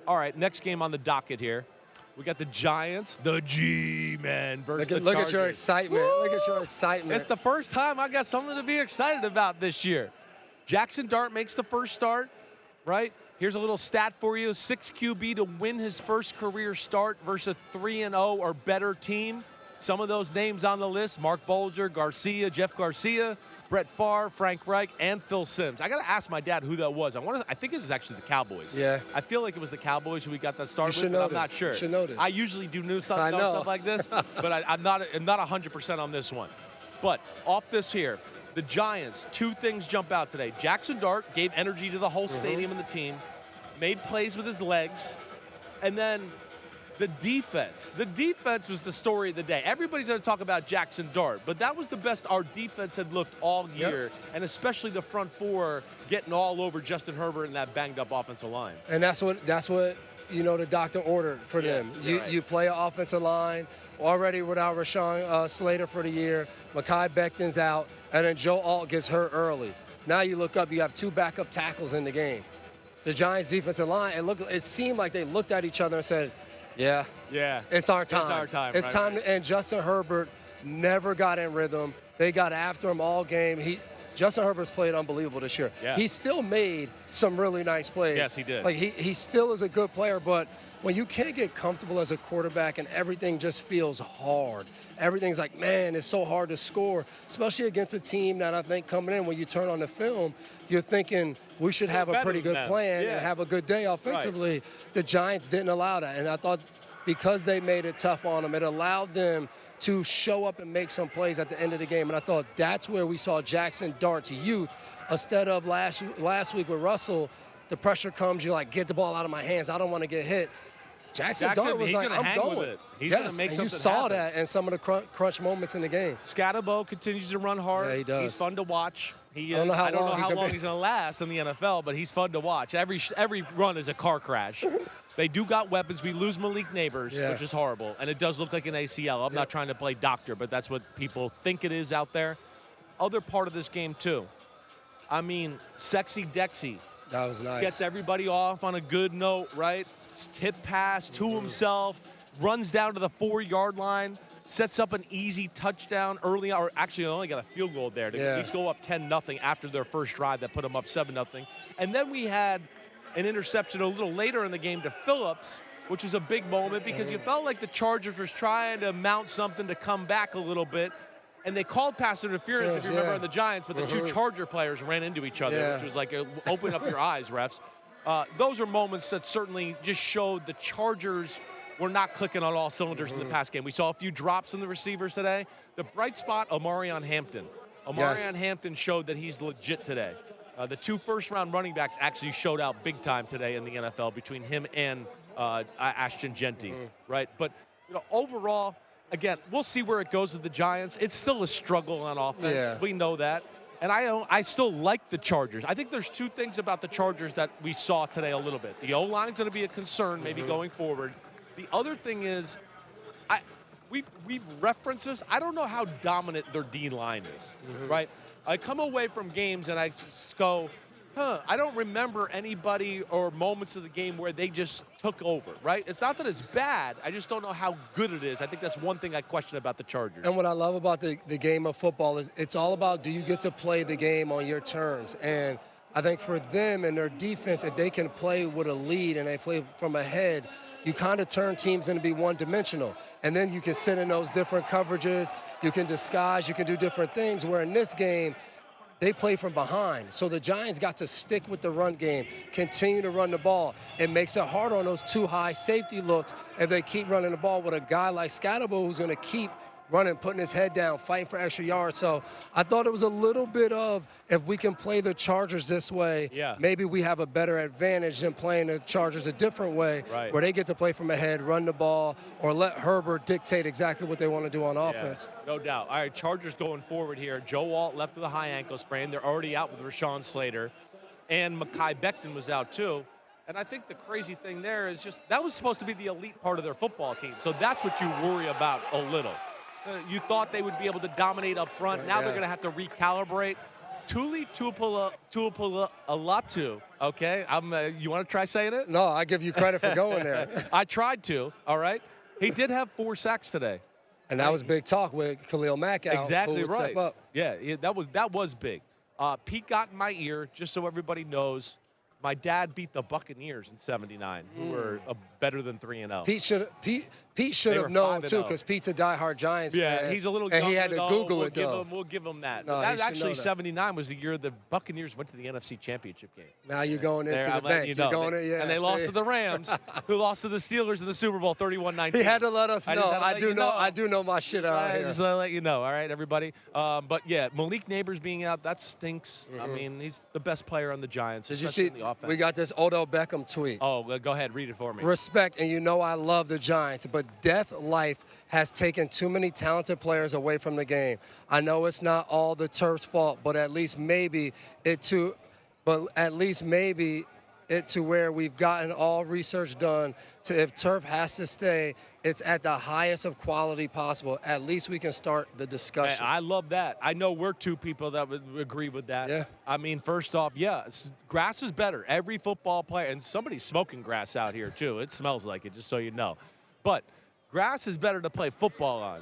All right, next game on the docket here. We got the Giants, the G-Men versus the Look Chargers. at your excitement. Woo! Look at your excitement. It's the first time I got something to be excited about this year. Jaxson Dart makes the first start, right? Here's a little stat for you. 6 QB to win his first career start versus a 3-0 or better team. Some of those names on the list: Mark Bolger, Garcia, Jeff Garcia, Brett Favre, Frank Reich, and Phil Simms. I got to ask my dad who that was. I think this is actually the Cowboys. Yeah. I feel like it was the Cowboys who we got that start You with, should but I'm know not this. sure. You should know this. I usually do know stuff like this, but I'm not 100% on this one. But off this here, the Giants, 2 things jump out today. Jaxson Dart gave energy to the whole stadium and the team, made plays with his legs, and then the defense. The defense was the story of the day. Everybody's going to talk about Jaxson Dart, but that was the best our defense had looked all year, and especially the front four getting all over Justin Herbert and that banged-up offensive line. And that's what the doctor ordered for them. You play an offensive line already without Rashawn Slater for the year. Mekhi Becton's out, and then Joe Alt gets hurt early. Now you look up, you have 2 backup tackles in the game. The Giants' defensive line, it seemed like they looked at each other and said, yeah, it's our time. It's our time. It's time. And Justin Herbert never got in rhythm. They got after him all game. Justin Herbert's played unbelievable this year. Yeah. He still made some really nice plays. Yes, he did. Like he still is a good player, but when you can't get comfortable as a quarterback and everything just feels hard, everything's like, man, it's so hard to score, especially against a team that I think coming in, when you turn on the film, you're thinking we should have a pretty good plan and have a good day offensively. Right. The Giants didn't allow that, and I thought because they made it tough on them, it allowed them to show up and make some plays at the end of the game. And I thought that's where we saw Jaxson Dart's youth. Instead of last week with Russell, the pressure comes, you're like, get the ball out of my hands. I don't want to get hit. Jaxson Dart was like, I'm going. With it. He's going to make something happen. You saw that in some of the crunch moments in the game. Scatterbo continues to run hard. Yeah, he does. He's fun to watch. I don't know how long he's going to last in the NFL, but he's fun to watch. Every run is a car crash. They do got weapons. We lose Malik Neighbors, which is horrible, and it does look like an ACL. I'm not trying to play doctor, but that's what people think it is out there. Other part of this game, too. I mean, Sexy Dexy. That was nice. Gets everybody off on a good note, right? Tip pass to himself, runs down to the 4-yard line, sets up an easy touchdown early on. Or actually, they only got a field goal there to at least go up 10-0 after their first drive that put them up 7-0. And then we had an interception a little later in the game to Phillips, which was a big moment because you felt like the Chargers was trying to mount something to come back a little bit. And they called pass interference, if you remember, on the Giants, but the 2 Charger players ran into each other, which was like, open up your eyes, refs. Those are moments that certainly just showed the Chargers were not clicking on all cylinders in the pass game. We saw a few drops in the receivers today. The bright spot, Omarion Hampton. Omarion Hampton showed that he's legit today. The 2 first-round running backs actually showed out big time today in the NFL between him and Ashton Genty, right? But overall, again, we'll see where it goes with the Giants. It's still a struggle on offense. Yeah. We know that. And I still like the Chargers. I think there's 2 things about the Chargers that we saw today a little bit. The O-line's going to be a concern maybe going forward. The other thing is, we've referenced this. I don't know how dominant their D-line is, right? I come away from games and I just go, I don't remember anybody or moments of the game where they just took over, right? It's not that it's bad. I just don't know how good it is. I think that's one thing I question about the Chargers. And what I love about the game of football is it's all about, do you get to play the game on your terms? And I think for them and their defense, if they can play with a lead and they play from ahead, you kind of turn teams into be one-dimensional. And then you can sit in those different coverages. You can disguise. You can do different things, where in this game, they play from behind. So the Giants got to stick with the run game, continue to run the ball. It makes it hard on those 2 high safety looks if they keep running the ball with a guy like Scatterbo who's going to keep running, putting his head down, fighting for extra yards. So I thought it was a little bit of, if we can play the Chargers this way, maybe we have a better advantage than playing the Chargers a different way, where they get to play from ahead, run the ball, or let Herbert dictate exactly what they want to do on offense. No doubt. All right, Chargers going forward here. Joe Alt left with a high ankle sprain. They're already out with Rashawn Slater. And Mekhi Becton was out too. And I think the crazy thing there is just that was supposed to be the elite part of their football team. So that's what you worry about a little. You thought they would be able to dominate up front. Now they're going to have to recalibrate. Tuli Tuipulotu Okay, you want to try saying it? No, I give you credit for going there. I tried to, all right? He did have 4 sacks today. And that was big talk with Khalil Mack out. Exactly who would right. step up. Yeah, that was big. Pete got in my ear, just so everybody knows, my dad beat the Buccaneers in '79, who were better than 3-0. Pete should have known, too, 5-0. because Pete's a diehard Giants fan. Yeah, he's a little and young. he had to Google it, though. We'll give him that. No, That he should actually, know that. '79 was the year the Buccaneers went to the NFC Championship game. Now you're going into the I'm letting bank. you You're know. going in, yeah. And they lost to the Rams, who lost to the Steelers in the Super Bowl 31-19. He had to let us know. I do know my shit out I here. just let you know, all right, everybody. But, yeah, Malik Neighbors being out, that stinks. I mean, he's the best player on the Giants, Did you especially see? in the offense. We got this Odell Beckham tweet. Oh, go ahead. Read it for me. Respect, and you know I love the Giants, but death life has taken too many talented players away from the game. I know it's not all the turf's fault, but at least maybe it to where we've gotten all research done to if turf has to stay, it's at the highest of quality possible. At least we can start the discussion. I love that. I know we're two people that would agree with that. Yeah. I mean, first off, grass is better. Every football player, and somebody's smoking grass out here too. It smells like it, just so you know. But grass is better to play football on.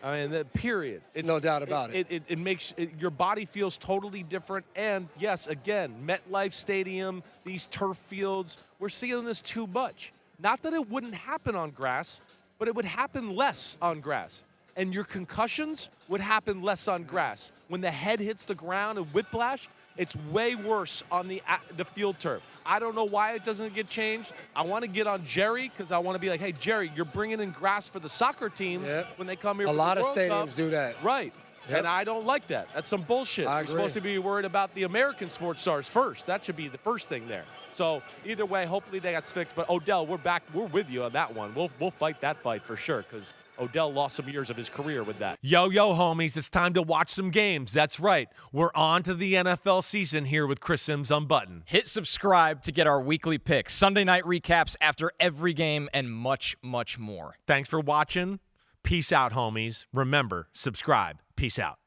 I mean, period. No doubt about it. It makes your body feels totally different. And yes, again, MetLife Stadium, these turf fields, we're seeing this too much. Not that it wouldn't happen on grass, but it would happen less on grass. And your concussions would happen less on grass. When the head hits the ground and whiplash, it's way worse on the field turf. I don't know why it doesn't get changed. I want to get on Jerry because I want to be like, hey, Jerry, you're bringing in grass for the soccer teams when they come here. A lot of World stadiums Cup. do that. Right. Yep. And I don't like that. That's some bullshit. I You're agree. supposed to be worried about the American sports stars first. That should be the first thing there. So either way, hopefully they got fixed. But Odell, we're back. We're with you on that one. We'll fight that fight for sure because Odell lost some years of his career with that. Yo, homies, it's time to watch some games. That's right. We're on to the NFL season here with Chris Simms Unbuttoned. Hit subscribe to get our weekly picks, Sunday night recaps after every game, and much, much more. Thanks for watching. Peace out, homies. Remember, subscribe. Peace out.